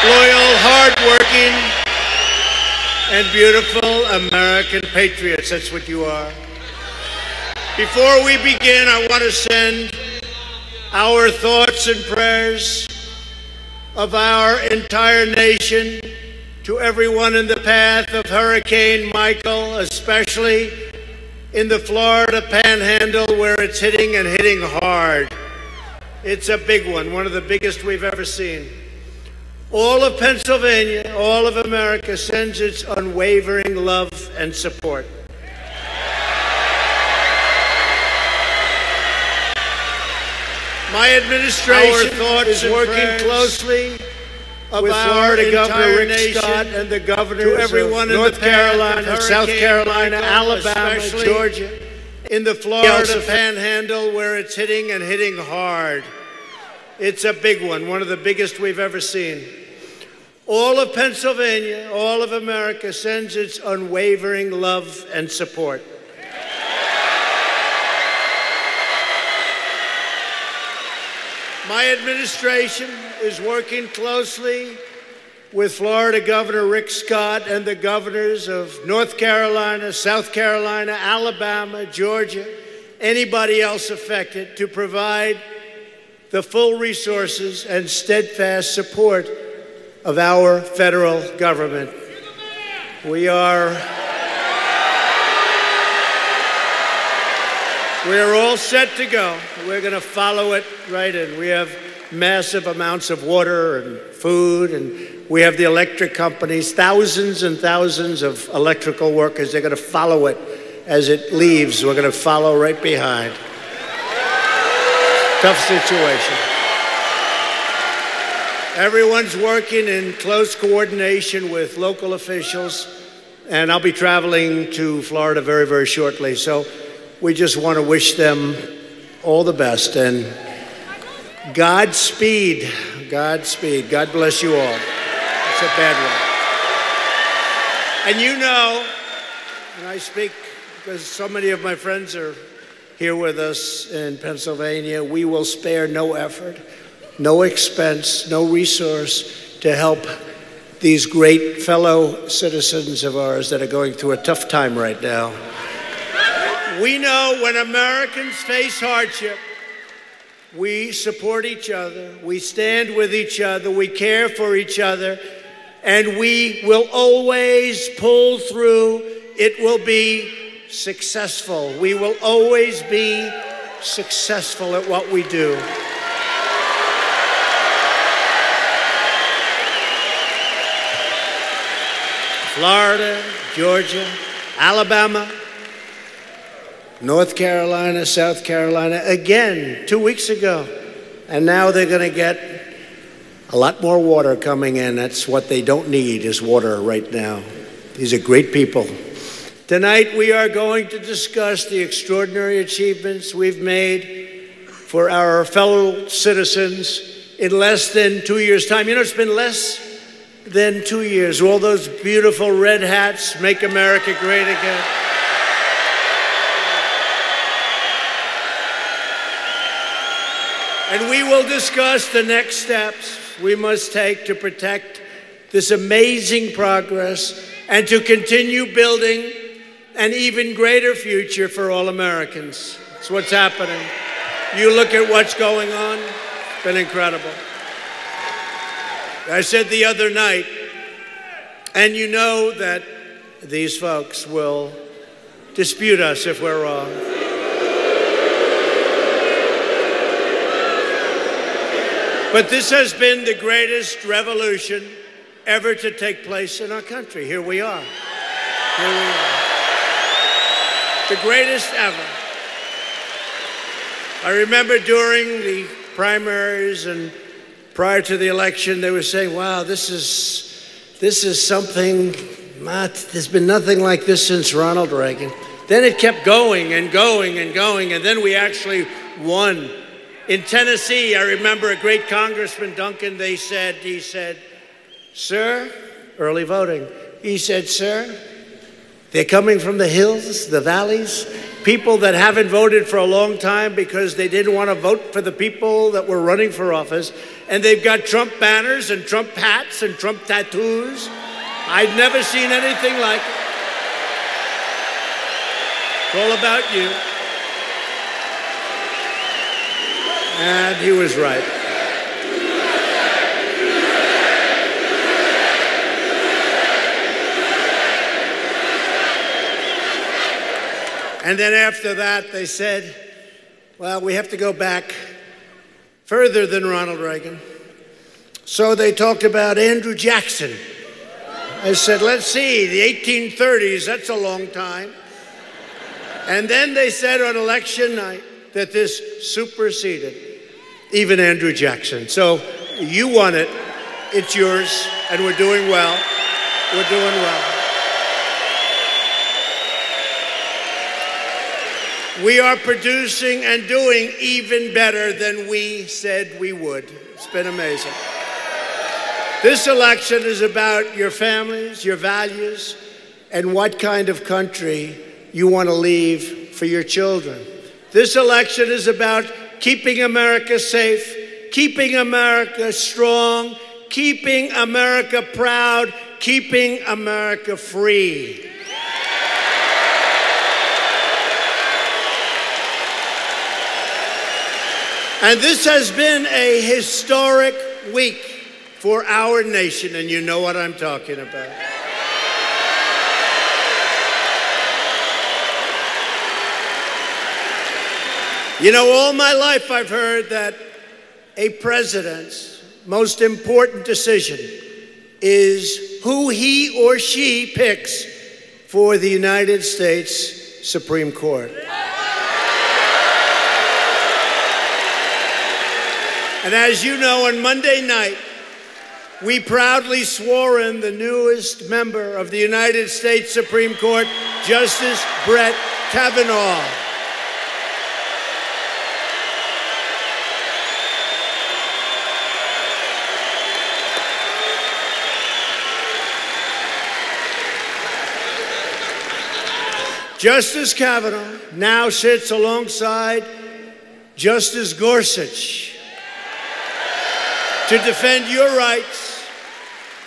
loyal, hardworking, and beautiful American patriots. That's what you are. Before we begin, I want to send our thoughts and prayers of our entire nation to everyone in the path of Hurricane Michael, especially in the Florida Panhandle, where it's hitting and hitting hard. It's a big one of the biggest we've ever seen. All of Pennsylvania, all of America sends its unwavering love and support. My administration is working closely with Florida Governor Rick Scott and the governors of North Carolina, South Carolina, Alabama, Georgia, in the Florida Panhandle, where it's hitting and hitting hard. It's a big one of the biggest we've ever seen. All of Pennsylvania, all of America sends its unwavering love and support. My administration is working closely with Florida Governor Rick Scott and the governors of North Carolina, South Carolina, Alabama, Georgia, anybody else affected, to provide the full resources and steadfast support of our federal government. We're all set to go. We're going to follow it right in. We have massive amounts of water and food, and we have the electric companies, thousands and thousands of electrical workers. They're going to follow it as it leaves. We're going to follow right behind. Tough situation. Everyone's working in close coordination with local officials, and I'll be traveling to Florida very, very shortly. So we just want to wish them all the best, and Godspeed. Godspeed. God bless you all. It's a bad one. And you know, and I speak because so many of my friends are here with us in Pennsylvania, we will spare no effort, no expense, no resource to help these great fellow citizens of ours that are going through a tough time right now. We know when Americans face hardship, we support each other, we stand with each other, we care for each other, and we will always pull through. It will be successful. We will always be successful at what we do. Florida, Georgia, Alabama, North Carolina, South Carolina, again, 2 weeks ago. And now they're going to get a lot more water coming in. That's what they don't need, is water right now. These are great people. Tonight we are going to discuss the extraordinary achievements we've made for our fellow citizens in less than 2 years' time. You know, it's been less than 2 years. All those beautiful red hats, make America great again. And we will discuss the next steps we must take to protect this amazing progress and to continue building an even greater future for all Americans. It's what's happening. You look at what's going on, it's been incredible. I said the other night, and you know that these folks will dispute us if we're wrong. But this has been the greatest revolution ever to take place in our country. Here we are. Here we are. The greatest ever. I remember during the primaries and prior to the election, they were saying, wow, this is something, there's been nothing like this since Ronald Reagan. Then it kept going and going and going, and then we actually won. In Tennessee, I remember a great Congressman, Duncan, he said, sir, early voting, he said, sir, they're coming from the hills, the valleys, people that haven't voted for a long time because they didn't want to vote for the people that were running for office. and they've got Trump banners and Trump hats and Trump tattoos. I'd never seen anything like it. It's all about you. And he was right. And then after that, they said, well, we have to go back further than Ronald Reagan. So they talked about Andrew Jackson. I said, let's see, the 1830s, that's a long time. And then they said on election night that this superseded even Andrew Jackson. So you won it, it's yours, and we're doing well. We're doing well. We are producing and doing even better than we said we would. It's been amazing. This election is about your families, your values, and what kind of country you want to leave for your children. This election is about keeping America safe, keeping America strong, keeping America proud, keeping America free. And this has been a historic week for our nation, and you know what I'm talking about. You know, all my life I've heard that a president's most important decision is who he or she picks for the United States Supreme Court. And as you know, on Monday night, we proudly swore in the newest member of the United States Supreme Court, Justice Brett Kavanaugh. Justice Kavanaugh now sits alongside Justice Gorsuch to defend your rights,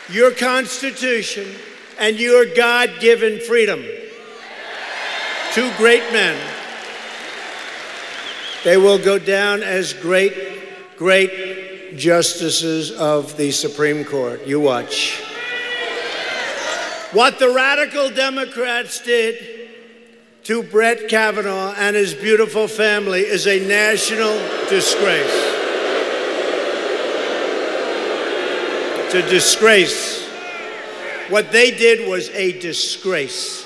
your Constitution, and your God-given freedom. Two great men. They will go down as great, great justices of the Supreme Court. You watch. What the radical Democrats did to Brett Kavanaugh and his beautiful family is a national disgrace. It's a disgrace. What they did was a disgrace.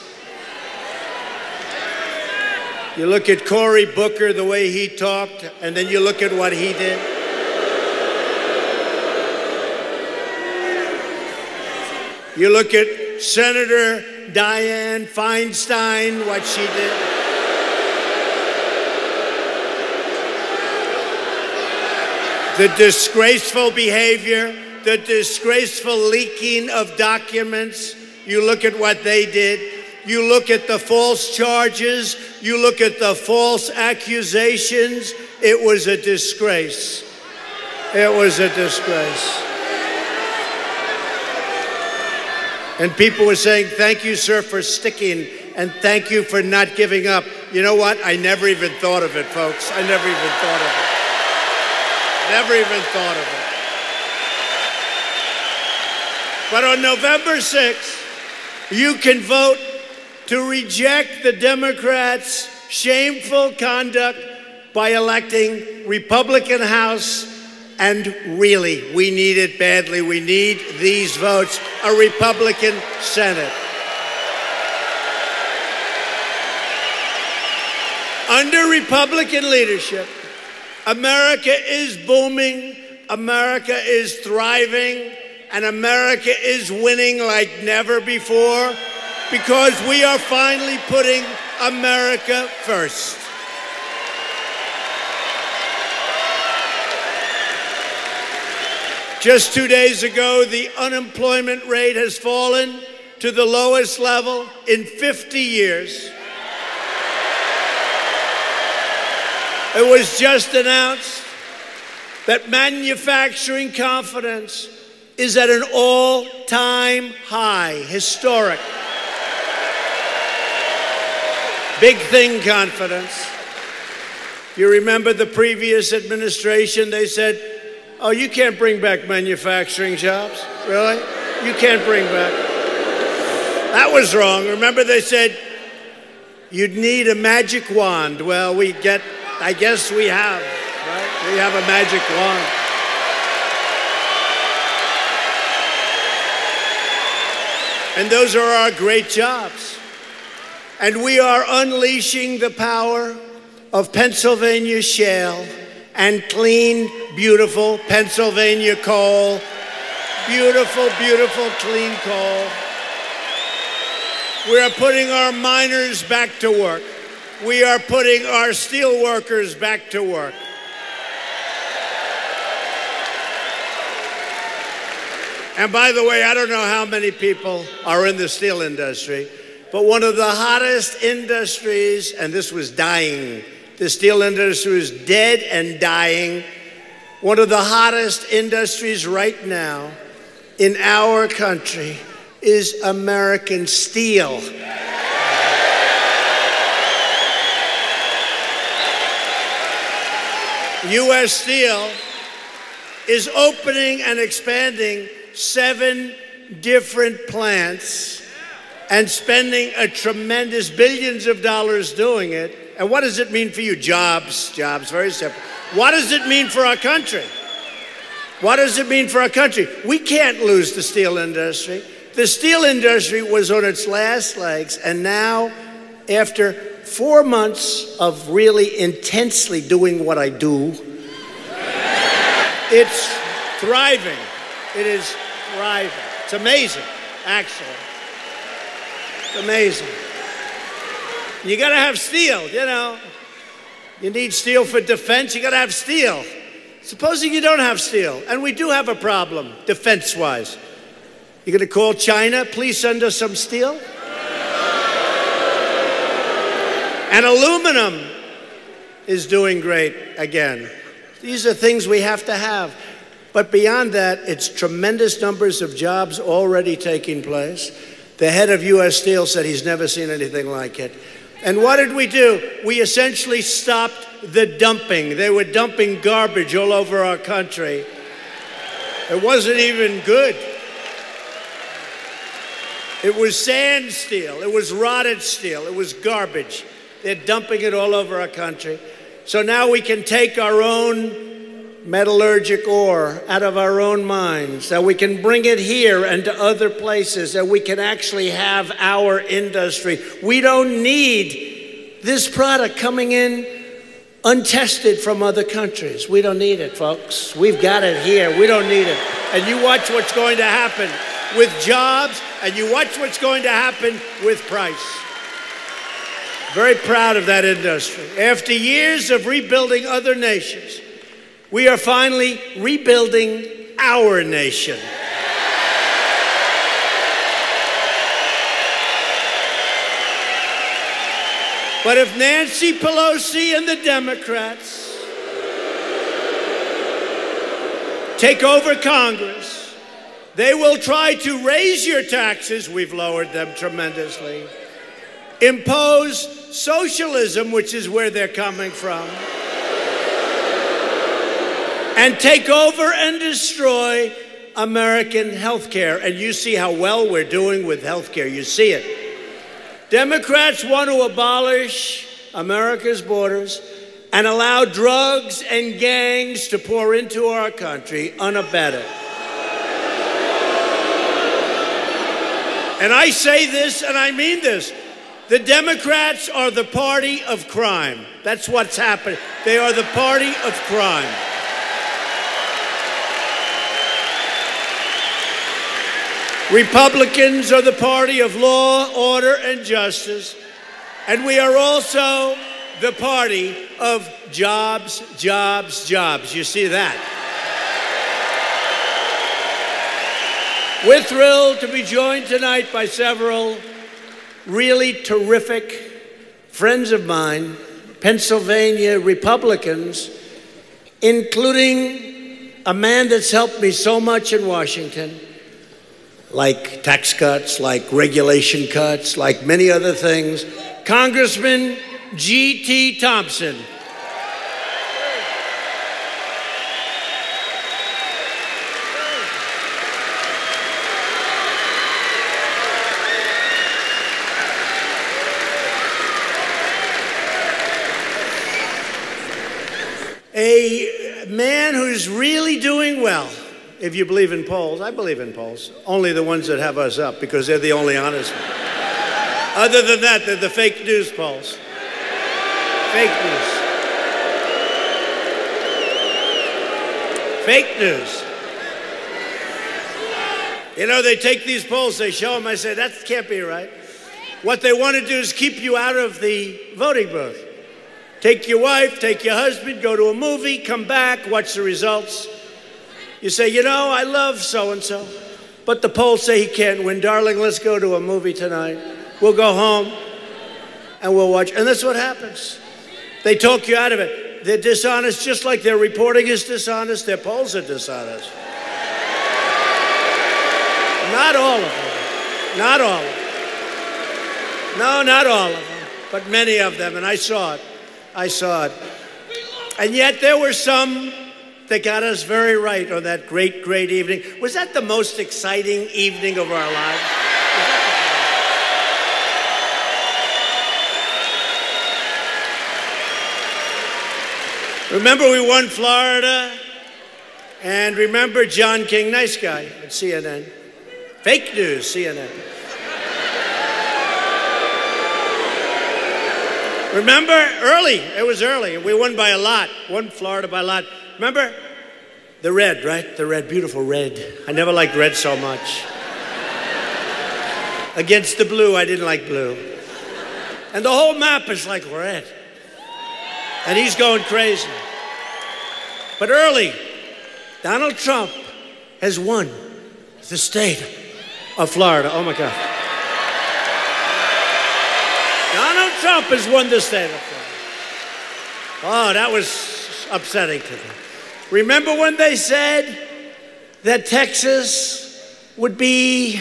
You look at Cory Booker, the way he talked, and then you look at what he did. You look at Senator Dianne Feinstein, what she did. The disgraceful behavior, the disgraceful leaking of documents. You look at what they did. You look at the false charges. You look at the false accusations. It was a disgrace. It was a disgrace. And people were saying, thank you, sir, for sticking, and thank you for not giving up. You know what? I never even thought of it, folks. I never even thought of it. Never even thought of it. But on November 6th, you can vote to reject the Democrats' shameful conduct by electing Republican House. And really, we need it badly. We need these votes, a Republican Senate. Under Republican leadership, America is booming, America is thriving, and America is winning like never before because we are finally putting America first. Just 2 days ago, the unemployment rate has fallen to the lowest level in 50 years. It was just announced that manufacturing confidence is at an all-time high, historic. Big thing confidence. You remember the previous administration, they said, oh, you can't bring back manufacturing jobs? Really? You can't bring back. That was wrong. Remember they said, you'd need a magic wand. Well, I guess we have, right? We have a magic wand. And those are our great jobs. And we are unleashing the power of Pennsylvania shale and clean, beautiful Pennsylvania coal. Beautiful, beautiful, clean coal. We are putting our miners back to work. We are putting our steel workers back to work. And by the way, I don't know how many people are in the steel industry, but one of the hottest industries, and this was dying, the steel industry was dead and dying. One of the hottest industries right now in our country is American steel. U.S. Steel is opening and expanding 7 different plants and spending a tremendous billions of dollars doing it. And what does it mean for you? Jobs, very simple. What does it mean for our country? What does it mean for our country? We can't lose the steel industry. The steel industry was on its last legs, and now, after 4 months of really intensely doing what I do, it's thriving. It is thriving. It's amazing, actually. It's amazing. You gotta have steel, you know. You need steel for defense, you gotta have steel. Supposing you don't have steel, and we do have a problem, defense-wise. You're gonna call China, please send us some steel? And aluminum is doing great again. These are things we have to have. But beyond that, it's tremendous numbers of jobs already taking place. The head of U.S. Steel said he's never seen anything like it. And what did we do? We essentially stopped the dumping. They were dumping garbage all over our country. It wasn't even good. It was sand steel. It was rotted steel. It was garbage. They're dumping it all over our country. So now we can take our own metallurgic ore out of our own mines, that we can bring it here and to other places, that we can actually have our industry. We don't need this product coming in untested from other countries. We don't need it, folks. We've got it here. We don't need it. And you watch what's going to happen with jobs, and you watch what's going to happen with price. Very proud of that industry. After years of rebuilding other nations, we are finally rebuilding our nation. But if Nancy Pelosi and the Democrats take over Congress, they will try to raise your taxes. We've lowered them tremendously. Impose socialism, which is where they're coming from, and take over and destroy American health care. And you see how well we're doing with health care. You see it. Democrats want to abolish America's borders and allow drugs and gangs to pour into our country unabated. And I say this and I mean this. The Democrats are the party of crime. That's what's happening. They are the party of crime. Republicans are the party of law, order, and justice. And we are also the party of jobs, jobs, jobs. You see that? We're thrilled to be joined tonight by several really terrific friends of mine, Pennsylvania Republicans, including a man that's helped me so much in Washington, like tax cuts, like regulation cuts, like many other things, Congressman G.T. Thompson. A man who's really doing well, if you believe in polls. I believe in polls. Only the ones that have us up, because they're the only honest ones. Other than that, they're the fake news polls. Fake news. Fake news. You know, they take these polls, they show them, I say, that can't be right. What they want to do is keep you out of the voting booth. Take your wife, take your husband, go to a movie, come back, watch the results. You say, you know, I love so-and-so, but the polls say he can't win. Darling, let's go to a movie tonight. We'll go home and we'll watch. And that's what happens. They talk you out of it. They're dishonest, just like their reporting is dishonest, their polls are dishonest. Not all of them. Not all of them. No, not all of them, but many of them, and I saw it. I saw it. And yet there were some that got us very right on that great, great evening. Was that the most exciting evening of our lives? Remember we won Florida? And remember John King, nice guy at CNN. Fake news, CNN. Remember, early, it was early. We won by a lot, won Florida by a lot. Remember? The red, right? The red, beautiful red. I never liked red so much. Against the blue, I didn't like blue. And the whole map is like red. And he's going crazy. But early, Donald Trump has won the state of Florida. Oh my God. Donald Trump has won the state of Florida. Oh, that was upsetting to them. Remember when they said that Texas would be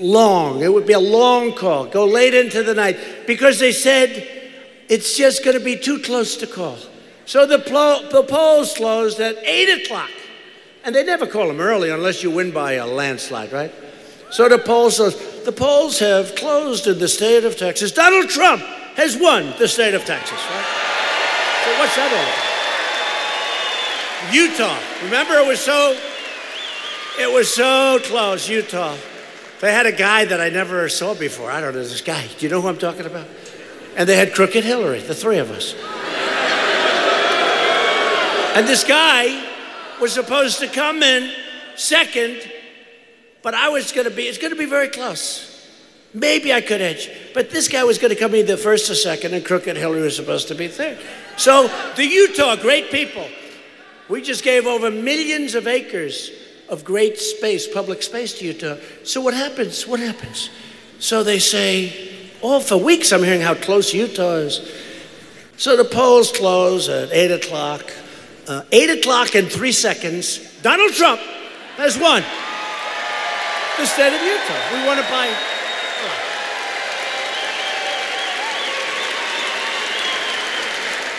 long? It would be a long call, go late into the night, because they said it's just going to be too close to call. So the polls closed at 8 o'clock. And they never call them early unless you win by a landslide, right? So the polls have closed in the state of Texas. Donald Trump has won the state of Texas, right? So what's that all about? Utah. Remember, it was so close, Utah. They had a guy that I never saw before. I don't know this guy. Do you know who I'm talking about? And they had Crooked Hillary, the three of us. And this guy was supposed to come in second, but it's going to be very close. Maybe I could edge, but this guy was going to come either first or second, and Crooked Hillary was supposed to be third. So the Utah, great people, we just gave over millions of acres of great space, public space to Utah. So what happens? What happens? So they say, oh, for weeks I'm hearing how close Utah is. So the polls close at 8 o'clock. 8 o'clock and 3 seconds, Donald Trump has won the state of Utah. We won it by...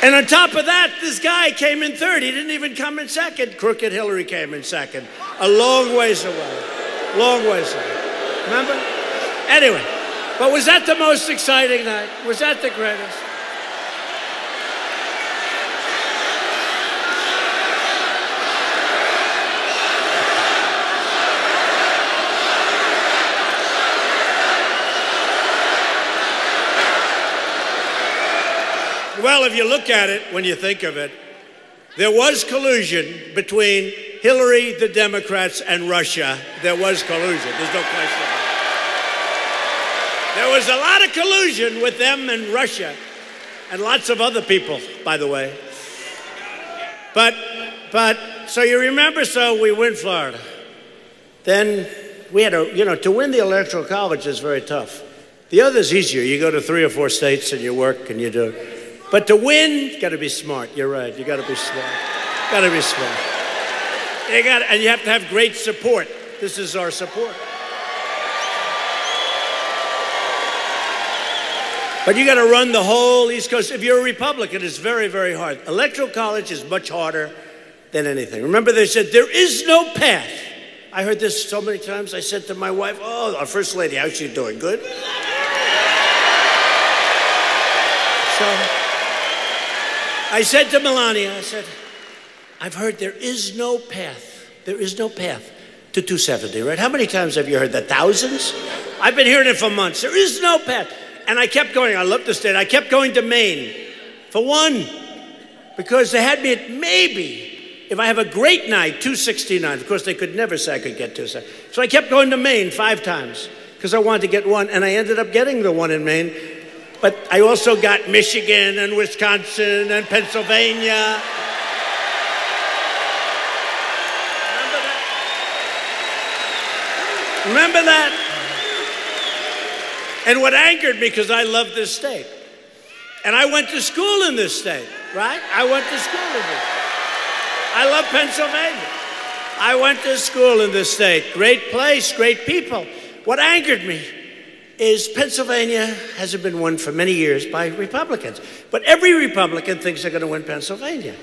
And on top of that, this guy came in third. He didn't even come in second. Crooked Hillary came in second. A long ways away. Long ways away. Remember? Anyway, but was that the most exciting night? Was that the greatest? Well, if you look at it, when you think of it, there was collusion between Hillary, the Democrats, and Russia. There was collusion. There's no question. There was a lot of collusion with them and Russia, and lots of other people, by the way. But so you remember, so we win Florida. Then we had to win the Electoral College is very tough. The other's easier. You go to 3 or 4 states and you work and you do it. But to win, you got to be smart. You're right. You got to be smart. Got to be smart. And you have to have great support. This is our support. But you got to run the whole East Coast. If you're a Republican, it's very, very hard. Electoral college is much harder than anything. Remember, they said, there is no path. I heard this so many times. I said to my wife, oh, our First Lady, how's she doing? Good? So I said to Melania, I said, I've heard there is no path. There is no path to 270, right? How many times have you heard that? Thousands? I've been hearing it for months. There is no path. And I kept going. I love the state. I kept going to Maine for one, because they had me at maybe, if I have a great night, 269. Of course, they could never say I could get 270. So I kept going to Maine 5 times because I wanted to get one, and I ended up getting the one in Maine. But I also got Michigan and Wisconsin and Pennsylvania. Remember that? And what angered me, because I love this state. And I went to school in this state, right? I went to school in this. I love Pennsylvania. I went to school in this state. Great place, great people. What angered me is Pennsylvania hasn't been won for many years by Republicans. But every Republican thinks they're going to win Pennsylvania.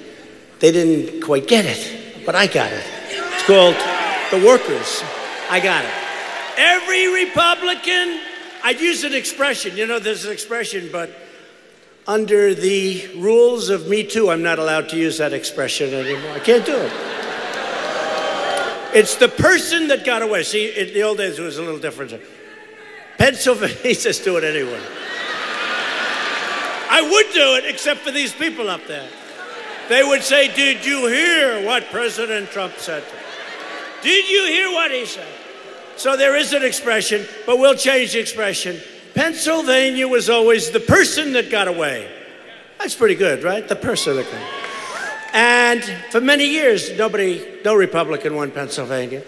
They didn't quite get it, but I got it. It's called the workers. I got it. Every Republican, I'd use an expression. You know, there's an expression, but under the rules of Me Too, I'm not allowed to use that expression anymore. I can't do it. It's the person that got away. See, in the old days, it was a little different. Pennsylvania, just do it anyway. I would do it, except for these people up there. They would say, did you hear what President Trump said? Did you hear what he said? So there is an expression, but we'll change the expression. Pennsylvania was always the person that got away. That's pretty good, right? The person that got away. And for many years, no Republican won Pennsylvania.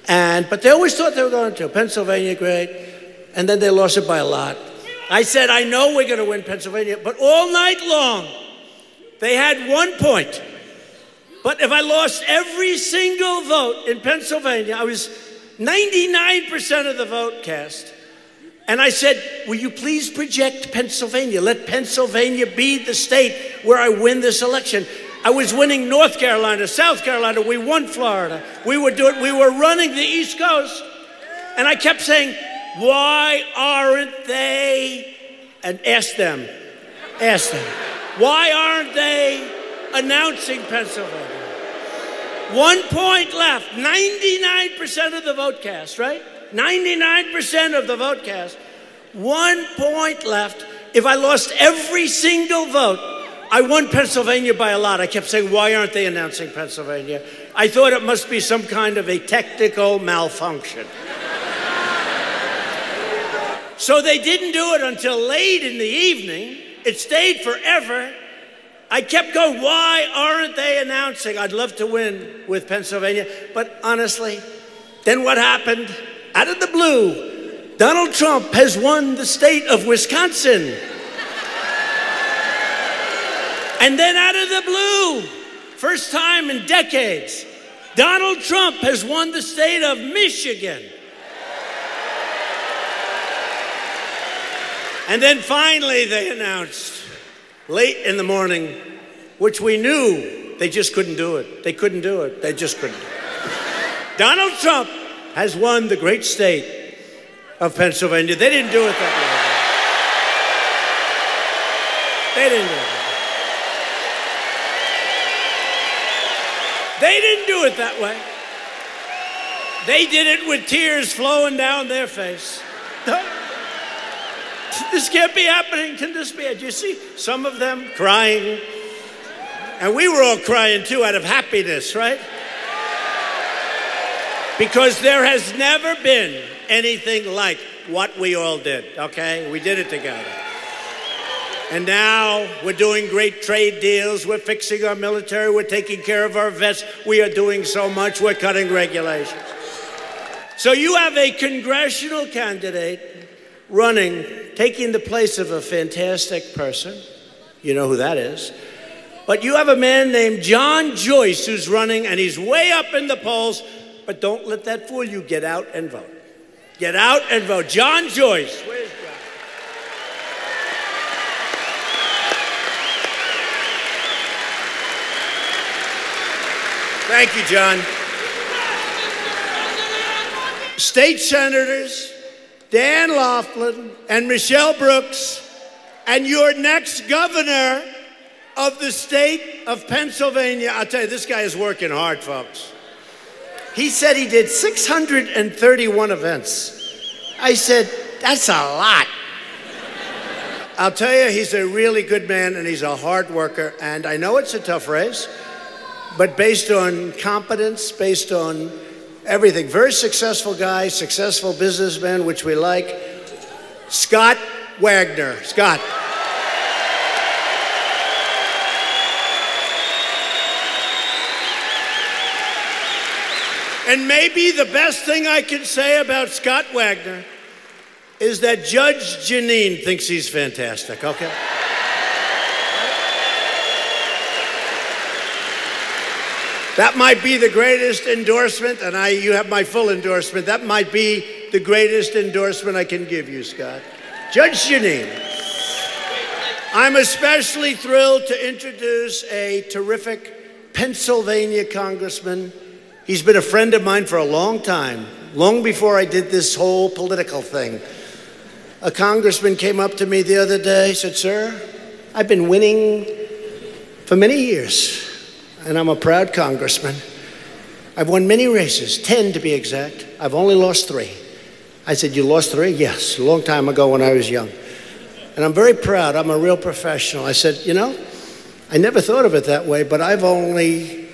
But they always thought they were going to. Pennsylvania, great. And then they lost it by a lot. I said, I know we're going to win Pennsylvania, but all night long, they had 1 point. But if I lost every single vote in Pennsylvania, I was 99% of the vote cast. And I said, will you please project Pennsylvania? Let Pennsylvania be the state where I win this election. I was winning North Carolina, South Carolina. We won Florida. We were running the East Coast. And I kept saying, why aren't they? And ask them. Why aren't they announcing Pennsylvania? 1 point left. 99% of the vote cast, right? 99% of the vote cast. 1 point left. If I lost every single vote, I won Pennsylvania by a lot. I kept saying, why aren't they announcing Pennsylvania? I thought it must be some kind of a technical malfunction. So they didn't do it until late in the evening. It stayed forever. I kept going, why aren't they announcing? I'd love to win with Pennsylvania. But honestly, then what happened? Out of the blue, Donald Trump has won the state of Wisconsin. And then out of the blue, first time in decades, Donald Trump has won the state of Michigan. And then finally they announced, late in the morning, which we knew they just couldn't do it. They couldn't do it. They just couldn't do it. Donald Trump has won the great state of Pennsylvania. They didn't do it that way. They didn't do it. They didn't do it that way. They did it with tears flowing down their face. This can't be happening. Can this be? Do you see some of them crying? And we were all crying too out of happiness, right? Because there has never been anything like what we all did, okay? We did it together. And now we're doing great trade deals. We're fixing our military. We're taking care of our vets. We are doing so much. We're cutting regulations. So you have a congressional candidate running, taking the place of a fantastic person. You know who that is. But you have a man named John Joyce who's running, and he's way up in the polls. But don't let that fool you. Get out and vote. Get out and vote. John Joyce. Where's John? Thank you, John. State Senators Dan Laughlin and Michelle Brooks, and your next governor of the state of Pennsylvania. I'll tell you, this guy is working hard, folks. He said he did 631 events. I said, that's a lot. I'll tell you, he's a really good man, and he's a hard worker, and I know it's a tough race, but based on competence, based on everything, very successful guy, successful businessman, which we like. Scott Wagner. Scott. And maybe the best thing I can say about Scott Wagner is that Judge Janine thinks he's fantastic, okay? That might be the greatest endorsement, and you have my full endorsement. That might be the greatest endorsement I can give you, Scott. Judge Janine. I'm especially thrilled to introduce a terrific Pennsylvania congressman. He's been a friend of mine for a long time, long before I did this whole political thing. A congressman came up to me the other day, said, "Sir, I've been winning for many years. And I'm a proud congressman. I've won many races, 10 to be exact. I've only lost 3. I said, you lost 3? Yes, a long time ago when I was young. And I'm very proud. I'm a real professional. I said, you know, I never thought of it that way, but I've only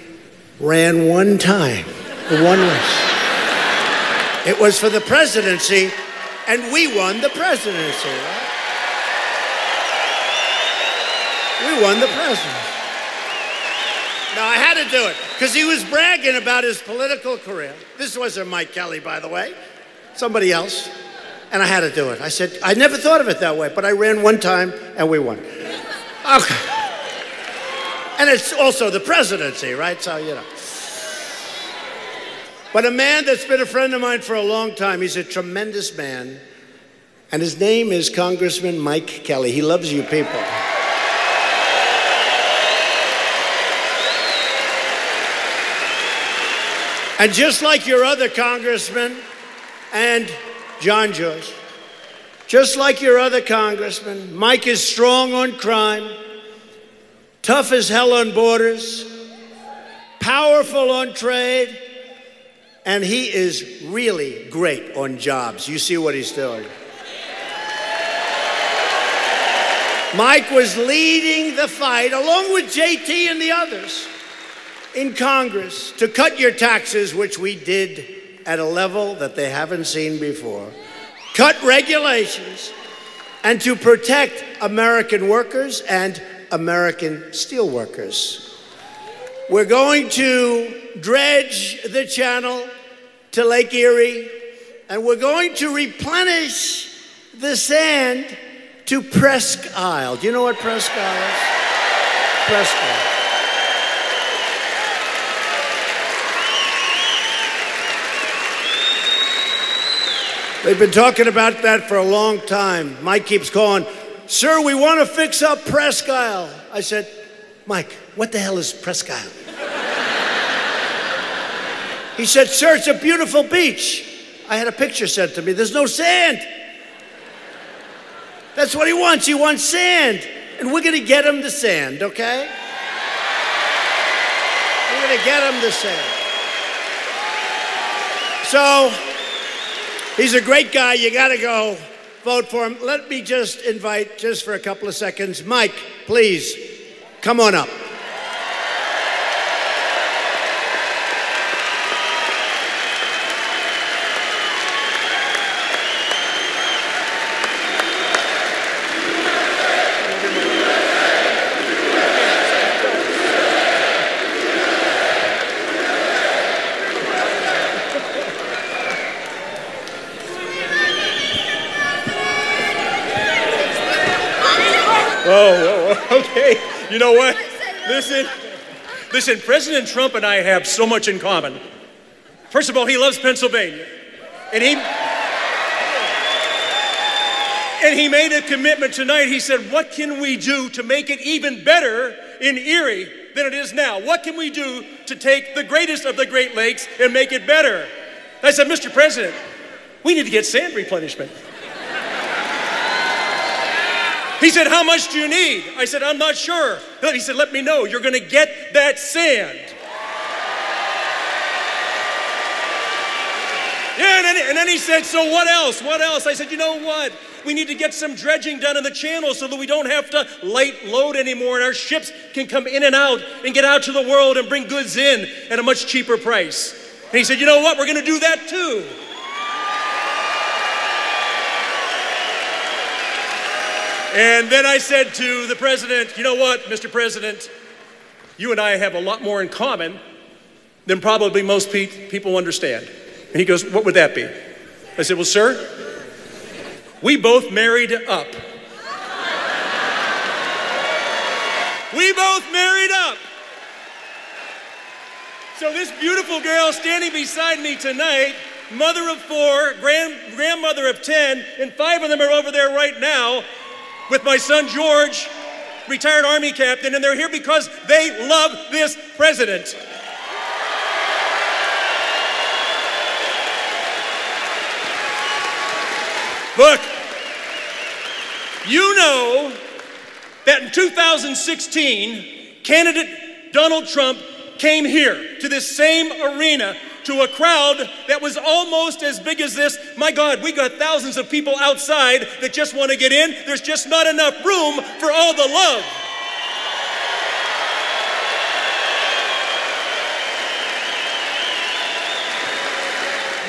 ran 1 time, 1 race. It was for the presidency, and we won the presidency, right? We won the presidency. No, I had to do it, because he was bragging about his political career. This wasn't Mike Kelly, by the way. Somebody else. And I had to do it. I said, I never thought of it that way, but I ran 1 time, and we won. Okay. And it's also the presidency, right? So, you know. But a man that's been a friend of mine for a long time, he's a tremendous man, and his name is Congressman Mike Kelly. He loves you people. And just like your other congressman and John Joyce, just like your other congressman, Mike is strong on crime, tough as hell on borders, powerful on trade, and he is really great on jobs. You see what he's doing. Mike was leading the fight, along with JT and the others, in Congress to cut your taxes, which we did at a level that they haven't seen before, cut regulations, and to protect American workers and American steelworkers. We're going to dredge the channel to Lake Erie, and we're going to replenish the sand to Presque Isle. Do you know what Presque Isle is? Presque Isle. They've been talking about that for a long time. Mike keeps calling, sir, we want to fix up Presque Isle. I said, Mike, what the hell is Presque Isle? He said, sir, it's a beautiful beach. I had a picture sent to me. There's no sand. That's what he wants. He wants sand. And we're going to get him the sand, okay? We're going to get him the sand. So, he's a great guy. You got to go vote for him. Let me just invite, just for a couple of seconds, Mike, please, come on up. Whoa, okay. You know what? Listen, President Trump and I have so much in common. First of all, he loves Pennsylvania. And he made a commitment tonight. He said, what can we do to make it even better in Erie than it is now? What can we do to take the greatest of the Great Lakes and make it better? I said, Mr. President, we need to get sand replenishment. He said, how much do you need? I said, I'm not sure. He said, let me know. You're going to get that sand. Yeah, and then he said, so what else? What else? I said, you know what? We need to get some dredging done in the channel so that we don't have to light load anymore and our ships can come in and out and get out to the world and bring goods in at a much cheaper price. And he said, you know what? We're going to do that too. And then I said to the president, you know what, Mr. President, you and I have a lot more in common than probably most people understand. And he goes, what would that be? I said, well, sir, we both married up. We both married up. So this beautiful girl standing beside me tonight, mother of 4, grandmother of 10, and 5 of them are over there right now with my son George, retired Army captain, and they're here because they love this president. Look, you know that in 2016, candidate Donald Trump came here to this same arena to a crowd that was almost as big as this. My God, we got thousands of people outside that just want to get in. There's just not enough room for all the love.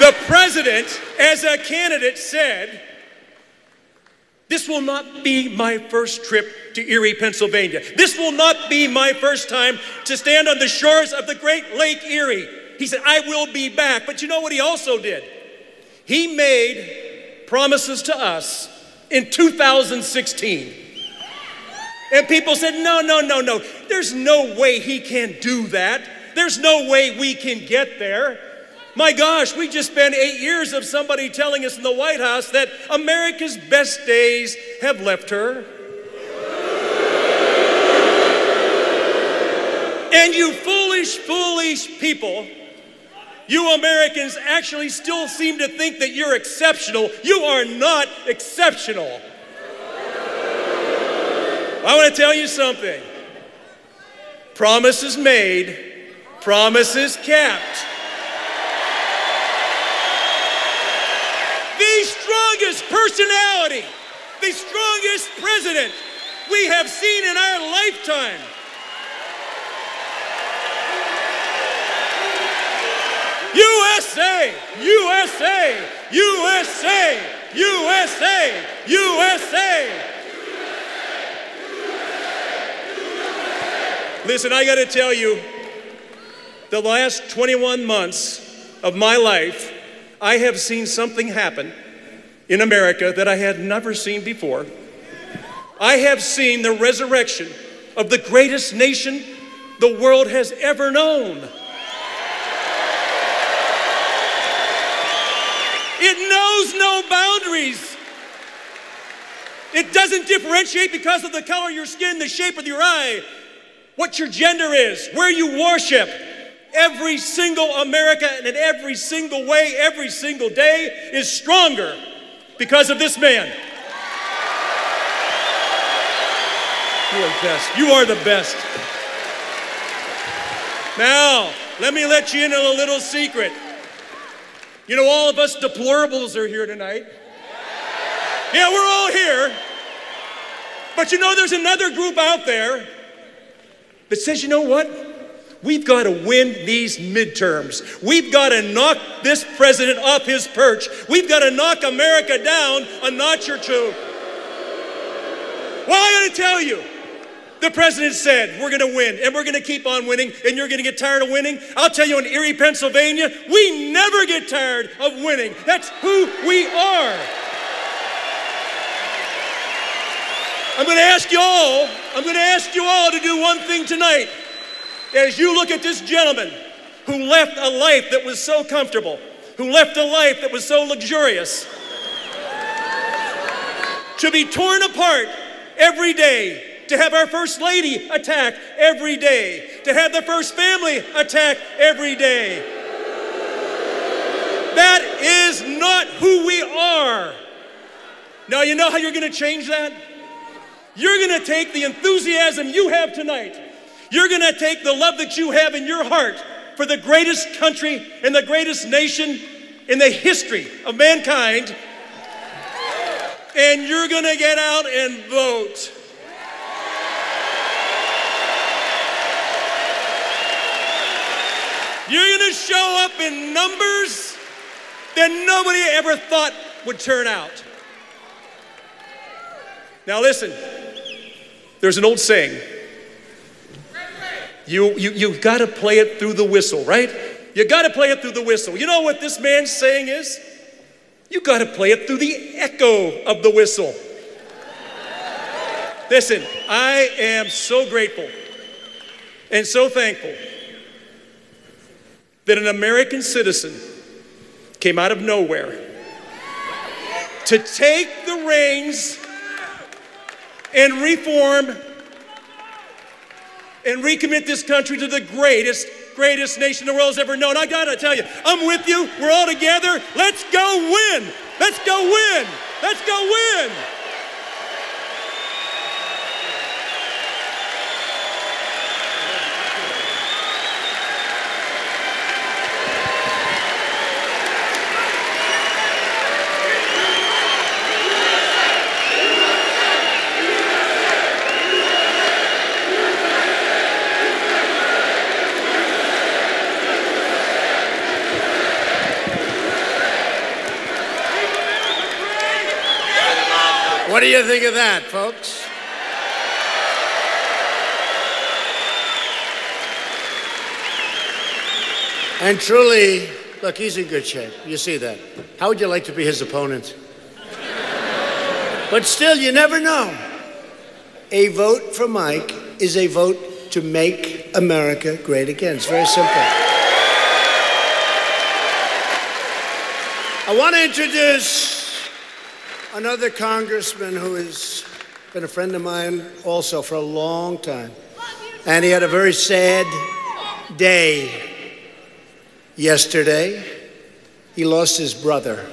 The president, as a candidate, said, this will not be my first trip to Erie, Pennsylvania. This will not be my first time to stand on the shores of the Great Lake Erie. He said, I will be back. But you know what he also did? He made promises to us in 2016. And people said, no. There's no way he can do that. There's no way we can get there. My gosh, we just spent 8 years of somebody telling us in the White House that America's best days have left her. And you foolish people, you Americans actually still seem to think that you're exceptional. You are not exceptional. I want to tell you something. Promises made, promises kept. The strongest personality, the strongest president we have seen in our lifetime. USA, USA, USA, USA, USA. Listen, I got to tell you, the last 21 months of my life, I have seen something happen in America that I had never seen before. I have seen the resurrection of the greatest nation the world has ever known. It knows no boundaries. It doesn't differentiate because of the color of your skin, the shape of your eye, what your gender is, where you worship. Every single America and in every single way, every single day is stronger because of this man. You are the best. You are the best. Now, let me let you in on a little secret. You know, all of us deplorables are here tonight. Yeah, we're all here. But you know, there's another group out there that says, you know what? We've got to win these midterms. We've got to knock this president off his perch. We've got to knock America down a notch or two. Well, I got to tell you, the president said, we're going to win, and we're going to keep on winning, and you're going to get tired of winning. I'll tell you, in Erie, Pennsylvania, we never get tired of winning. That's who we are. I'm going to ask you all to do one thing tonight. As you look at this gentleman who left a life that was so comfortable, who left a life that was so luxurious, to be torn apart every day, to have our First Lady attacked every day, to have the First Family attacked every day. That is not who we are. Now, you know how you're going to change that? You're going to take the enthusiasm you have tonight. You're going to take the love that you have in your heart for the greatest country and the greatest nation in the history of mankind, and you're going to get out and vote. You're going to show up in numbers that nobody ever thought would turn out. Now listen, there's an old saying. You've got to play it through the whistle, right? You got to play it through the whistle. You know what this man's saying is? You got to play it through the echo of the whistle. Listen, I am so grateful and so thankful that an American citizen came out of nowhere to take the reins and reform and recommit this country to the greatest nation the world has ever known. I gotta tell you, I'm with you. We're all together. Let's go win. Let's go win. Let's go win. What do you think of that, folks? And truly, look, he's in good shape. You see that. How would you like to be his opponent? But still, you never know. A vote for Mike is a vote to make America great again. It's very simple. I want to introduce another congressman who has been a friend of mine also for a long time. And he had a very sad day yesterday. He lost his brother.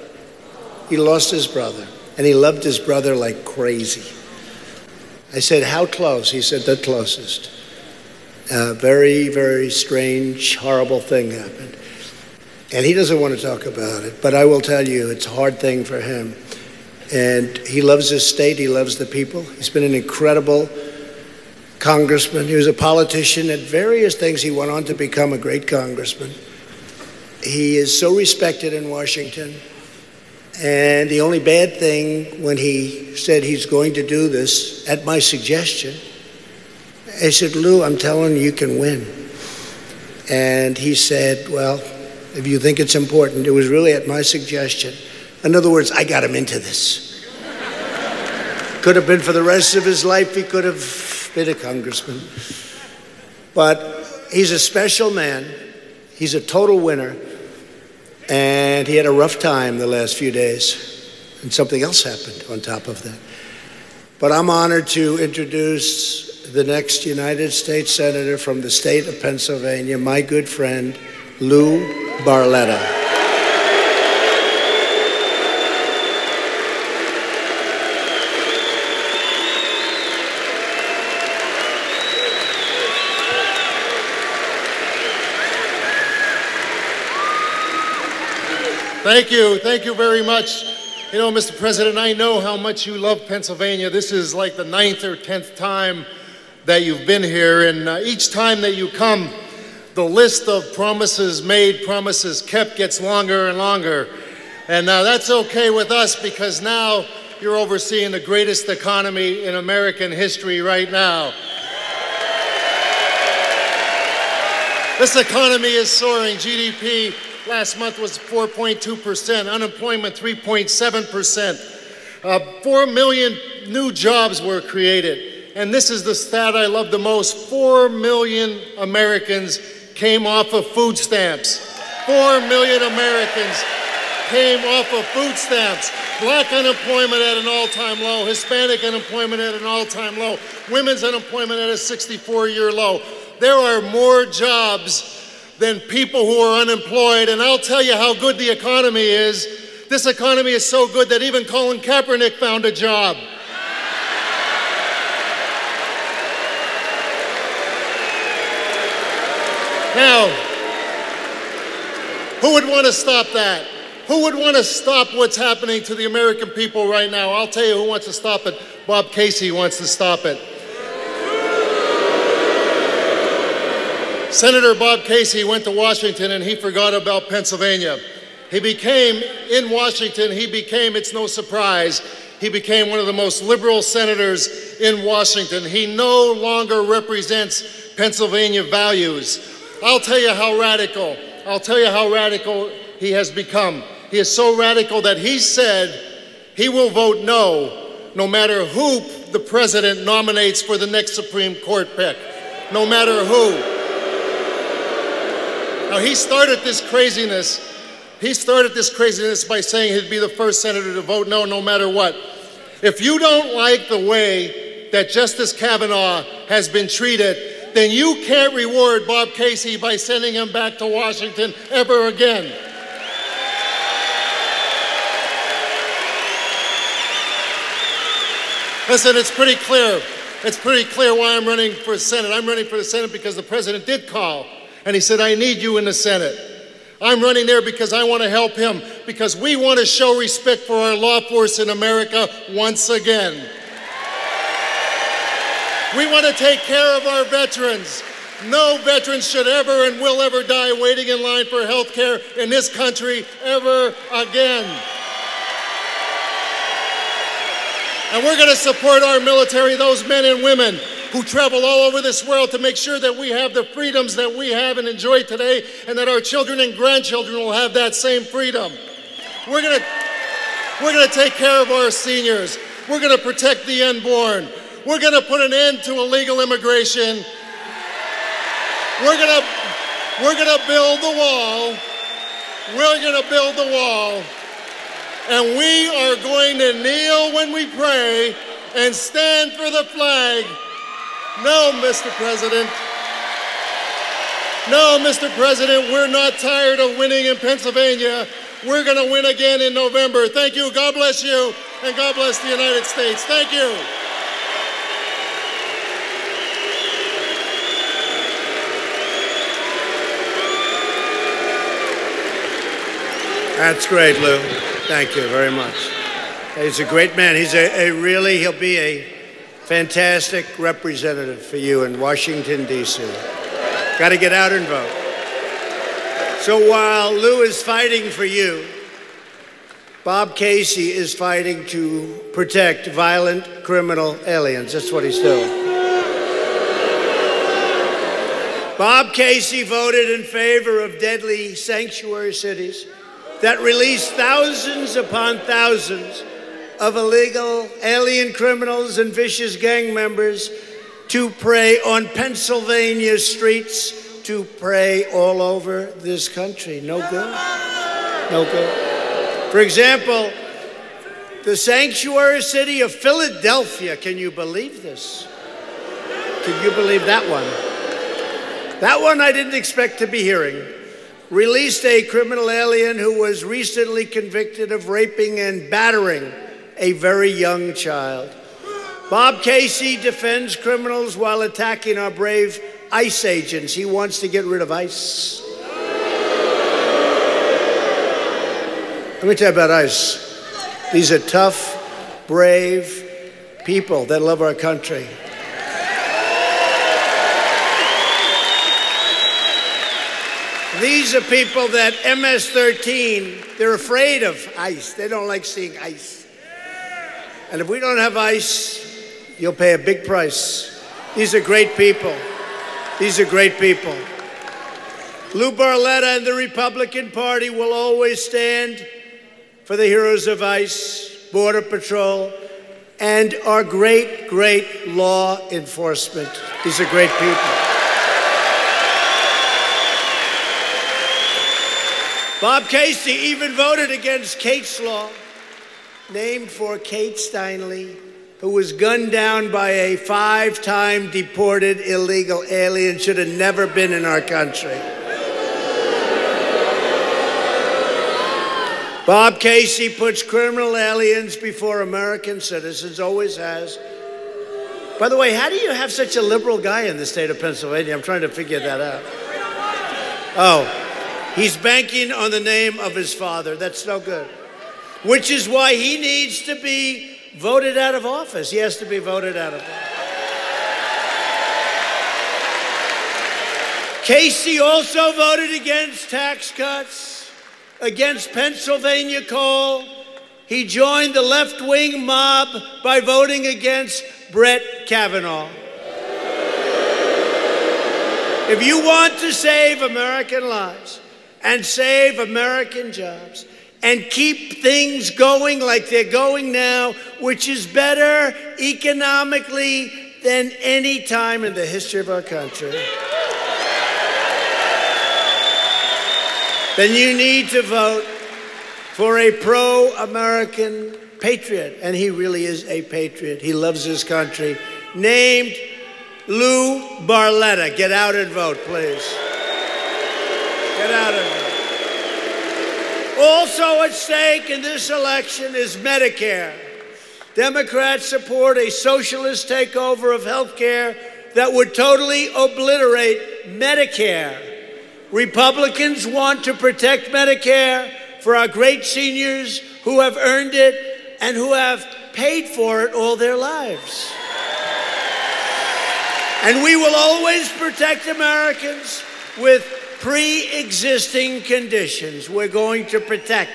He lost his brother. And he loved his brother like crazy. I said, how close? He said, the closest. A very, very strange, horrible thing happened. And he doesn't want to talk about it. But I will tell you, it's a hard thing for him. And he loves his state. He loves the people. He's been an incredible congressman. He was a politician at various things. He went on to become a great congressman. He is so respected in Washington. And the only bad thing when he said he's going to do this, at my suggestion, I said, Lou, I'm telling you, you can win. And he said, well, if you think it's important, it was really at my suggestion. In other words, I got him into this. Could have been for the rest of his life, he could have been a congressman. But he's a special man. He's a total winner. And he had a rough time the last few days. And something else happened on top of that. But I'm honored to introduce the next United States Senator from the state of Pennsylvania, my good friend, Lou Barletta. Thank you very much. You know, Mr. President, I know how much you love Pennsylvania. This is like the 9th or 10th time that you've been here, and each time that you come, the list of promises made, promises kept gets longer and longer. And that's okay with us because now you're overseeing the greatest economy in American history right now. This economy is soaring. GDP last month was 4.2%, unemployment 3.7%. 4 million new jobs were created. And this is the stat I love the most. 4 million Americans came off of food stamps. 4 million Americans came off of food stamps. Black unemployment at an all-time low. Hispanic unemployment at an all-time low. Women's unemployment at a 64-year low. There are more jobs than people who are unemployed. And I'll tell you how good the economy is. This economy is so good that even Colin Kaepernick found a job. Now, who would want to stop that? Who would want to stop what's happening to the American people right now? I'll tell you who wants to stop it. Bob Casey wants to stop it. Senator Bob Casey went to Washington and he forgot about Pennsylvania. In Washington, it's no surprise, he became one of the most liberal senators in Washington. He no longer represents Pennsylvania values. I'll tell you how radical he has become. He is so radical that he said he will vote no matter who the president nominates for the next Supreme Court pick. No matter who. Now he started this craziness by saying he'd be the first senator to vote no matter what. If you don't like the way that Justice Kavanaugh has been treated, then you can't reward Bob Casey by sending him back to Washington ever again. Listen, it's pretty clear. It's pretty clear why I'm running for Senate. I'm running for the Senate because the president did call, and he said, I need you in the Senate. I'm running there because I want to help him, because we want to show respect for our law force in America once again. We want to take care of our veterans. No veteran should ever and will ever die waiting in line for health care in this country ever again. And we're going to support our military, those men and women who travel all over this world to make sure that we have the freedoms that we have and enjoy today, and that our children and grandchildren will have that same freedom. We're going to take care of our seniors. We're going to protect the unborn. We're going to put an end to illegal immigration. We're going to build the wall. We're going to build the wall. And we are going to kneel when we pray and stand for the flag. No, Mr. President. No, Mr. President, we're not tired of winning in Pennsylvania. We're going to win again in November. Thank you. God bless you. And God bless the United States. Thank you. That's great, Lou. Thank you very much. He's a great man. He'll be a fantastic representative for you in Washington, D.C. Got to get out and vote. So while Lou is fighting for you, Bob Casey is fighting to protect violent criminal aliens. That's what he's doing. Bob Casey voted in favor of deadly sanctuary cities that release thousands upon thousands of illegal alien criminals and vicious gang members to prey on Pennsylvania streets, to prey all over this country. No good. No good. For example, the sanctuary city of Philadelphia. Can you believe this? Can you believe that one? That one I didn't expect to be hearing. Released a criminal alien who was recently convicted of raping and battering a very young child. Bob Casey defends criminals while attacking our brave ICE agents. He wants to get rid of ICE. Let me tell you about ICE. These are tough, brave people that love our country. These are people that MS-13, they're afraid of ICE. They don't like seeing ICE. And if we don't have ICE, you'll pay a big price. These are great people. These are great people. Lou Barletta and the Republican Party will always stand for the heroes of ICE, Border Patrol, and our great, great law enforcement. These are great people. Bob Casey even voted against Kate's Law, named for Kate Steinle, who was gunned down by a 5-time deported illegal alien, should have never been in our country. Bob Casey puts criminal aliens before American citizens, always has. By the way, how do you have such a liberal guy in the state of Pennsylvania? I'm trying to figure that out. Oh, he's banking on the name of his father. That's no good. Which is why he needs to be voted out of office. He has to be voted out of office. Casey also voted against tax cuts, against Pennsylvania coal. He joined the left-wing mob by voting against Brett Kavanaugh. If you want to save American lives and save American jobs and keep things going like they're going now, which is better economically than any time in the history of our country, then you need to vote for a pro-American patriot. And he really is a patriot. He loves his country. Named Lou Barletta. Get out and vote, please. Get out and vote. Also at stake in this election is Medicare. Democrats support a socialist takeover of health care that would totally obliterate Medicare. Republicans want to protect Medicare for our great seniors who have earned it and who have paid for it all their lives. And we will always protect Americans with pre-existing conditions. We're going to protect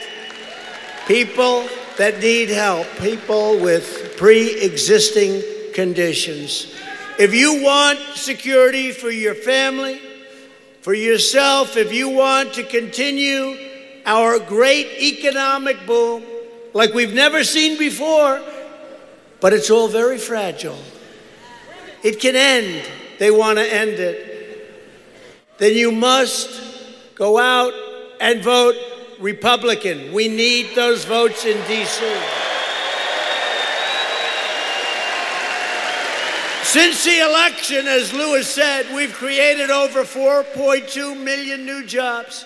people that need help, people with pre-existing conditions. If you want security for your family, for yourself, if you want to continue our great economic boom like we've never seen before, but it's all very fragile. It can end. They want to end it. Then you must go out and vote Republican. We need those votes in D.C. Since the election, as Lewis said, we've created over 4.2 million new jobs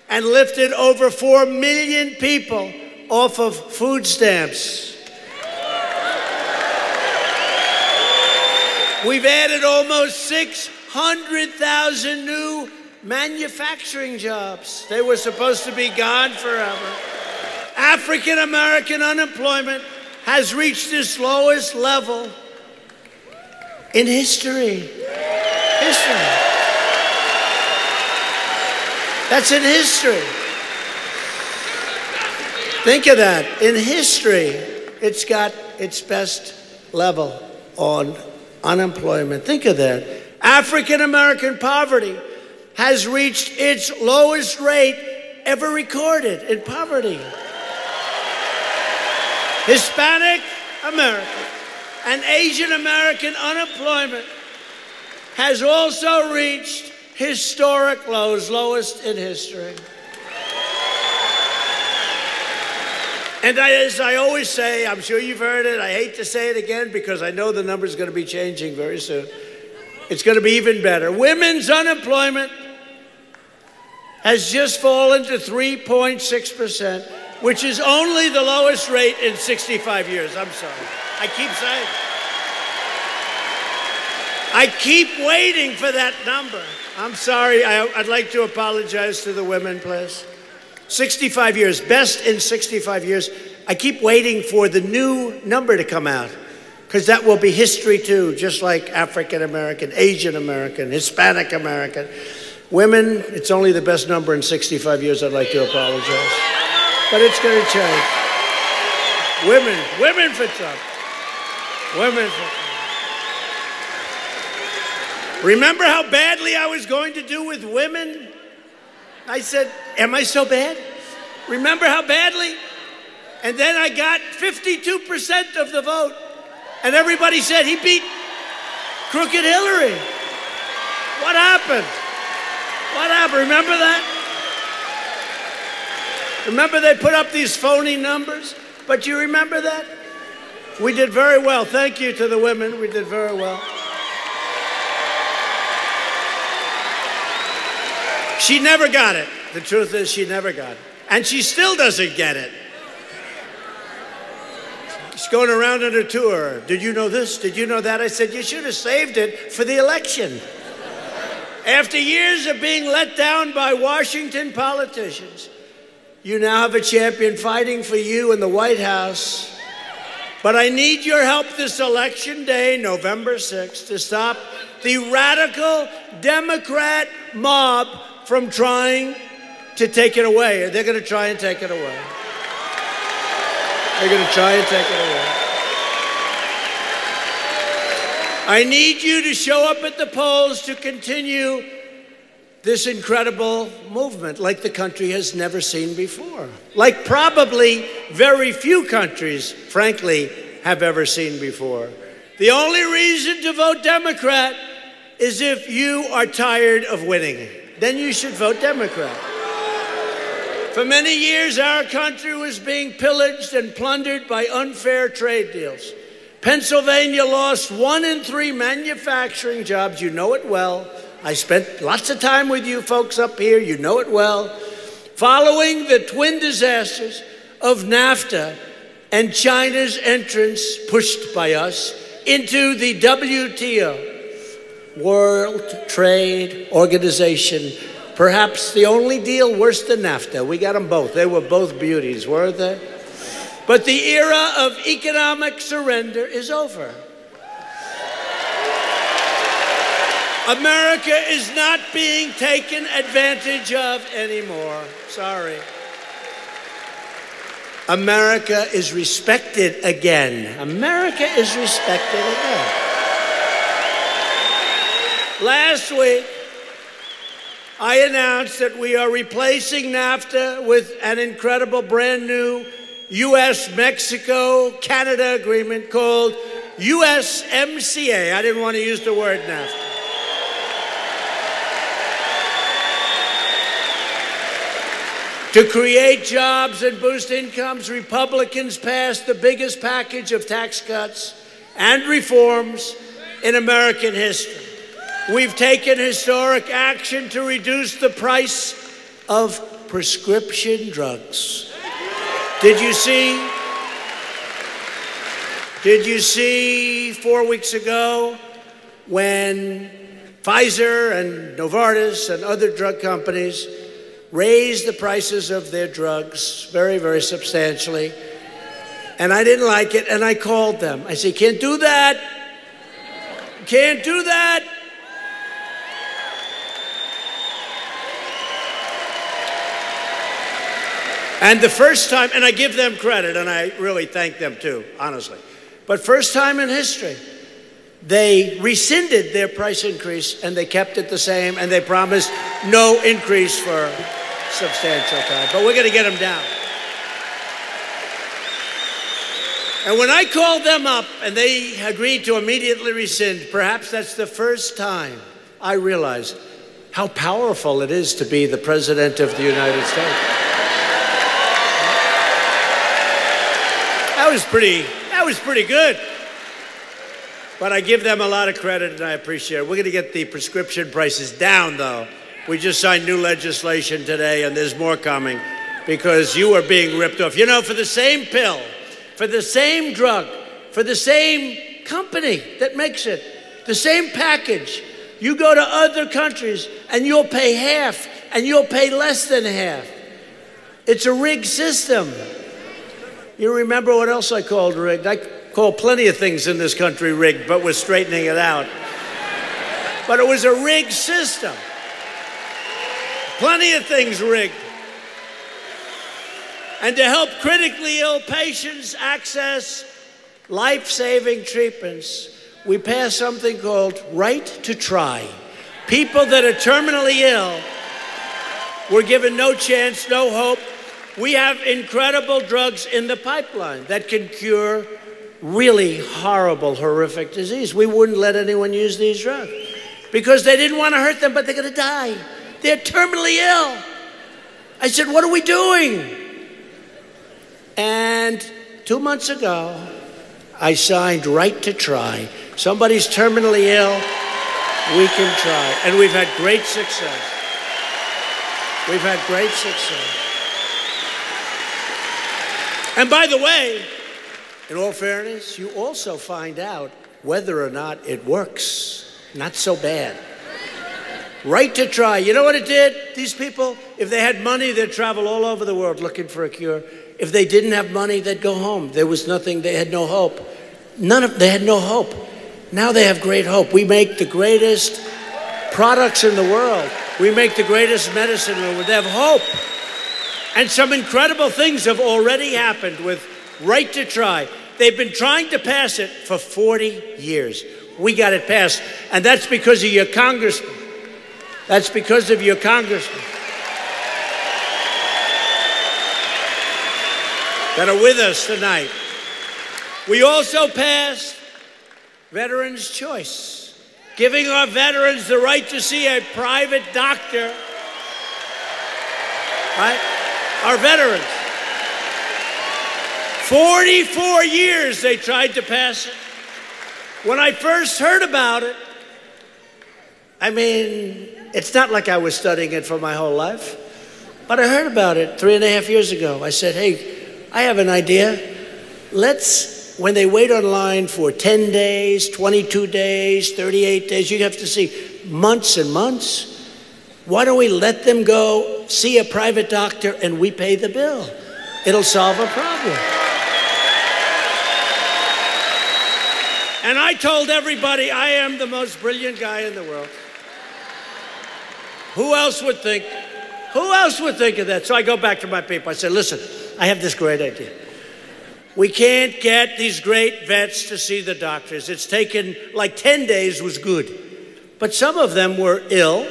and lifted over 4 million people off of food stamps. We've added almost 600,000 new manufacturing jobs. They were supposed to be gone forever. African American unemployment has reached its lowest level in history. That's in history. Think of that. In history, it's got its best level on unemployment. Think of that. African American poverty has reached its lowest rate ever recorded in poverty. Hispanic American and Asian American unemployment has also reached historic lows, lowest in history. And as I always say, I'm sure you've heard it, I hate to say it again because I know the number's going to be changing very soon. It's going to be even better. Women's unemployment has just fallen to 3.6%, which is only the lowest rate in 65 years. I'm sorry. I keep saying it. I keep waiting for that number. I'm sorry. I'd like to apologize to the women, please. 65 years, best in 65 years. I keep waiting for the new number to come out because that will be history too, just like African American, Asian American, Hispanic American. Women, it's only the best number in 65 years. I'd like to apologize. But it's going to change. Women for Trump. Women for Trump. Remember how badly I was going to do with women? I said, am I so bad? Remember how badly? And then I got 52% of the vote. And everybody said he beat crooked Hillary. What happened? What happened? Remember that? Remember they put up these phony numbers? But you remember that? We did very well. Thank you to the women. We did very well. She never got it. The truth is, she never got it. And she still doesn't get it. She's going around on her tour. Did you know this? Did you know that? I said, you should have saved it for the election. After years of being let down by Washington politicians, you now have a champion fighting for you in the White House. But I need your help this election day, November 6th, to stop the radical Democrat mob from trying to take it away. They're going to try and take it away. They're going to try and take it away. I need you to show up at the polls to continue this incredible movement like the country has never seen before. Like probably very few countries, frankly, have ever seen before. The only reason to vote Democrat is if you are tired of winning. Then you should vote Democrat. For many years, our country was being pillaged and plundered by unfair trade deals. Pennsylvania lost 1 in 3 manufacturing jobs. You know it well. I spent lots of time with you folks up here. You know it well. Following the twin disasters of NAFTA and China's entrance, pushed by us, into the WTO, World Trade Organization, perhaps the only deal worse than NAFTA. We got them both. They were both beauties, weren't they? But the era of economic surrender is over. America is not being taken advantage of anymore. Sorry. America is respected again. America is respected again. Last week, I announced that we are replacing NAFTA with an incredible brand new U.S.-Mexico-Canada agreement called USMCA. I didn't want to use the word NAFTA. To create jobs and boost incomes, Republicans passed the biggest package of tax cuts and reforms in American history. We've taken historic action to reduce the price of prescription drugs. Did you see 4 weeks ago when Pfizer and Novartis and other drug companies raised the prices of their drugs very, very substantially? And I didn't like it, and I called them. I said, can't do that. Can't do that. And the first time, and I give them credit, and I really thank them too, honestly. But first time in history, they rescinded their price increase, and they kept it the same, and they promised no increase for substantial time. But we're going to get them down. And when I called them up, and they agreed to immediately rescind, perhaps that's the first time I realized how powerful it is to be the President of the United States. That was pretty good. But I give them a lot of credit, and I appreciate it. We're going to get the prescription prices down, though. We just signed new legislation today, and there's more coming, because you are being ripped off. You know, for the same pill, for the same drug, for the same company that makes it, the same package, you go to other countries, and you'll pay half, and you'll pay less than half. It's a rigged system. You remember what else I called rigged? I call plenty of things in this country rigged, but we're straightening it out. But it was a rigged system. Plenty of things rigged. And to help critically ill patients access life-saving treatments, we passed something called Right to Try. People that are terminally ill were given no chance, no hope. We have incredible drugs in the pipeline that can cure really horrible, horrific disease. We wouldn't let anyone use these drugs because they didn't want to hurt them, but they're going to die. They're terminally ill. I said, what are we doing? And 2 months ago, I signed Right to Try. Somebody's terminally ill, we can try. And we've had great success. We've had great success. And by the way, in all fairness, you also find out whether or not it works. Not so bad. Right to Try. You know what it did? These people, if they had money, they'd travel all over the world looking for a cure. If they didn't have money, they'd go home. There was nothing, they had no hope. They had no hope. Now they have great hope. We make the greatest products in the world. We make the greatest medicine in the world. They have hope. And some incredible things have already happened with Right to Try. They've been trying to pass it for 40 years. We got it passed. And that's because of your congressman. That's because of your congressman that are with us tonight. We also passed Veterans' Choice, giving our veterans the right to see a private doctor. Right? Our veterans. 44 years they tried to pass it. When I first heard about it, I mean, it's not like I was studying it for my whole life, but I heard about it 3.5 years ago. I said, hey, I have an idea. Let's, when they wait online for 10 days, 22 days, 38 days, you have to see months and months. Why don't we let them go see a private doctor and we pay the bill? It'll solve a problem. And I told everybody I am the most brilliant guy in the world. Who else would think? Who else would think of that? So I go back to my people. I said, listen, I have this great idea. We can't get these great vets to see the doctors. It's taken like 10 days was good. But some of them were ill,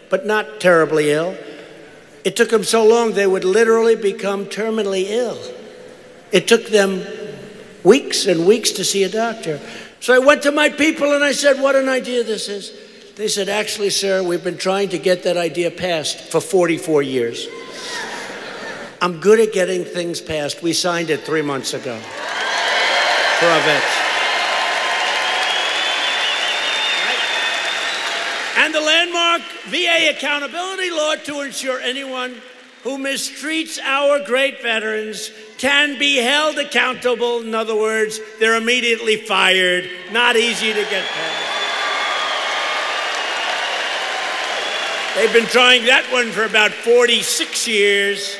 but not terribly ill. It took them so long they would literally become terminally ill. It took them weeks and weeks to see a doctor. So I went to my people and I said, what an idea this is. They said, actually, sir, we've been trying to get that idea passed for 44 years. I'm good at getting things passed. We signed it 3 months ago for our vets. And the landmark VA accountability law to ensure anyone who mistreats our great veterans can be held accountable. In other words, they're immediately fired. Not easy to get passed. They've been trying that one for about 46 years.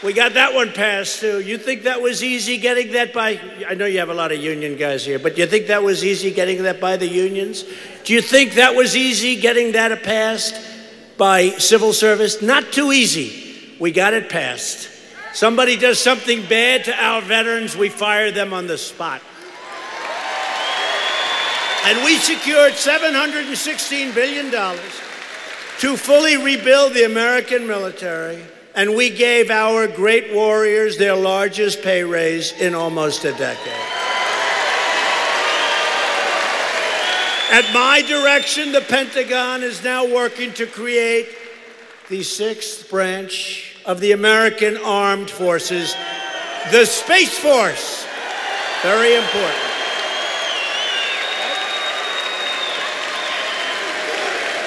We got that one passed, too. You think that was easy getting that by... I know you have a lot of union guys here, but do you think that was easy getting that by the unions? Do you think that was easy getting that passed by civil service? Not too easy. We got it passed. Somebody does something bad to our veterans, we fire them on the spot. And we secured $716 billion to fully rebuild the American military. And we gave our great warriors their largest pay raise in almost a decade. At my direction, the Pentagon is now working to create the 6th branch of the American Armed Forces, the Space Force. Very important.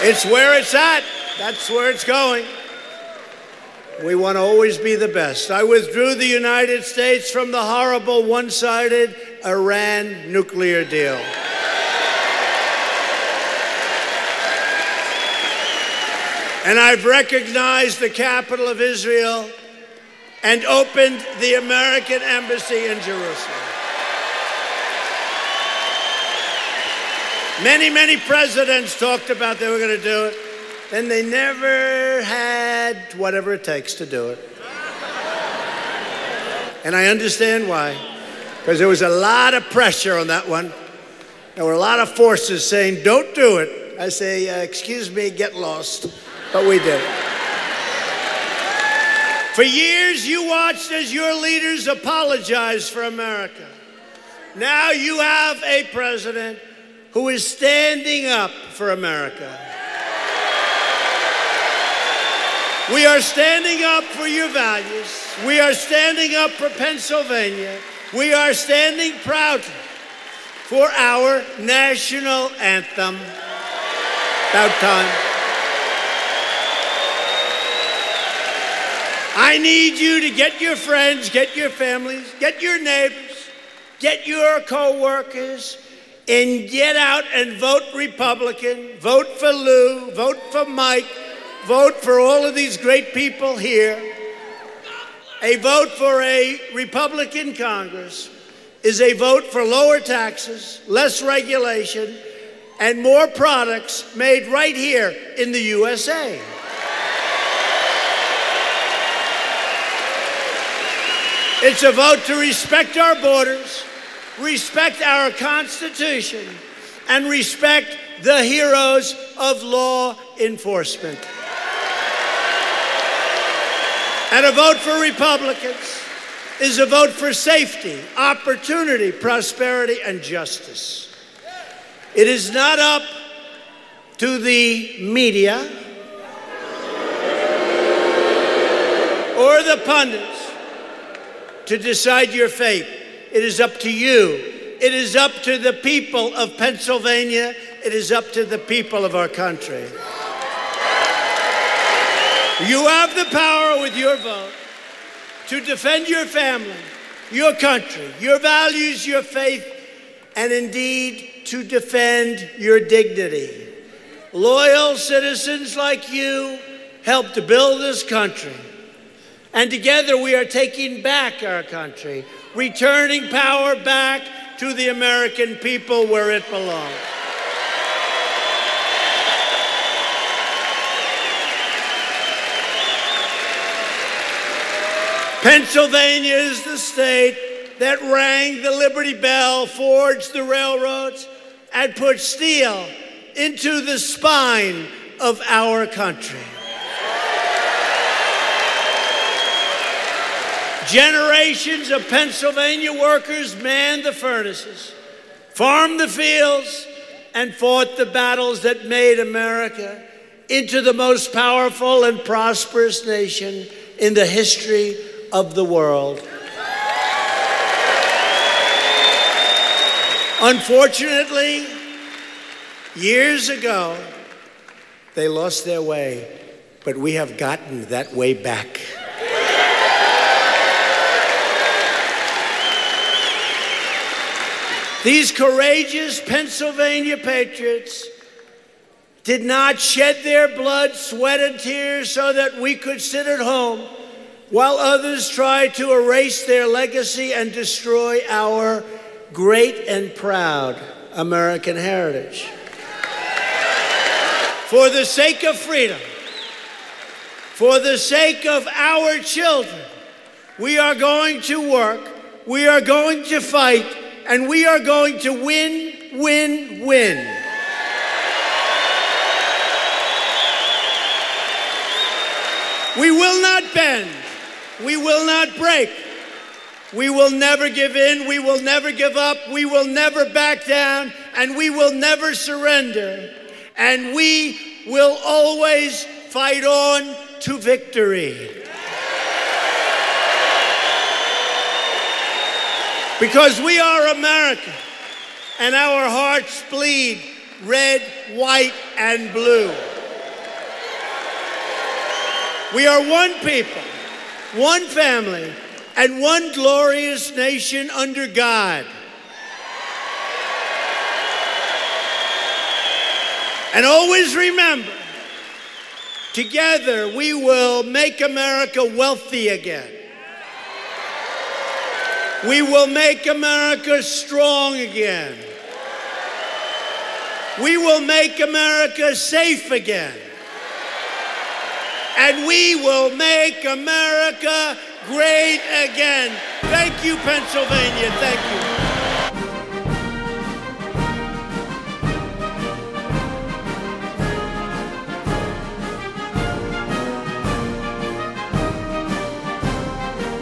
It's where it's at. That's where it's going. We want to always be the best. I withdrew the United States from the horrible one-sided Iran nuclear deal. And I've recognized the capital of Israel and opened the American embassy in Jerusalem. Many, many presidents talked about they were going to do it. Then they never had whatever it takes to do it. And I understand why. Because there was a lot of pressure on that one. There were a lot of forces saying, don't do it. I say, excuse me, get lost. But we did it. For years, you watched as your leaders apologized for America. Now you have a president who is standing up for America. We are standing up for your values. We are standing up for Pennsylvania. We are standing proud for our national anthem. About time. I need you to get your friends, get your families, get your neighbors, get your co-workers, and get out and vote Republican, vote for Lou, vote for Mike, vote for all of these great people here. A vote for a Republican Congress is a vote for lower taxes, less regulation, and more products made right here in the USA. It's a vote to respect our borders, respect our Constitution, and respect the heroes of law enforcement. And a vote for Republicans is a vote for safety, opportunity, prosperity, and justice. It is not up to the media or the pundits to decide your fate. It is up to you. It is up to the people of Pennsylvania. It is up to the people of our country. You have the power with your vote to defend your family, your country, your values, your faith, and indeed to defend your dignity. Loyal citizens like you helped to build this country. And together we are taking back our country, returning power back to the American people where it belongs. Pennsylvania is the state that rang the Liberty Bell, forged the railroads, and put steel into the spine of our country. Generations of Pennsylvania workers manned the furnaces, farmed the fields, and fought the battles that made America into the most powerful and prosperous nation in the history of the world. Unfortunately, years ago, they lost their way, but we have gotten that way back. These courageous Pennsylvania patriots did not shed their blood, sweat, and tears so that we could sit at home while others tried to erase their legacy and destroy our great and proud American heritage. For the sake of freedom, for the sake of our children, we are going to work, we are going to fight, and we are going to win, win, win. We will not bend. We will not break. We will never give in. We will never give up. We will never back down. And we will never surrender. And we will always fight on to victory. Because we are America, and our hearts bleed red, white, and blue. We are one people, one family, and one glorious nation under God. And always remember, together we will make America wealthy again. We will make America strong again. We will make America safe again. And we will make America great again. Thank you, Pennsylvania. Thank you.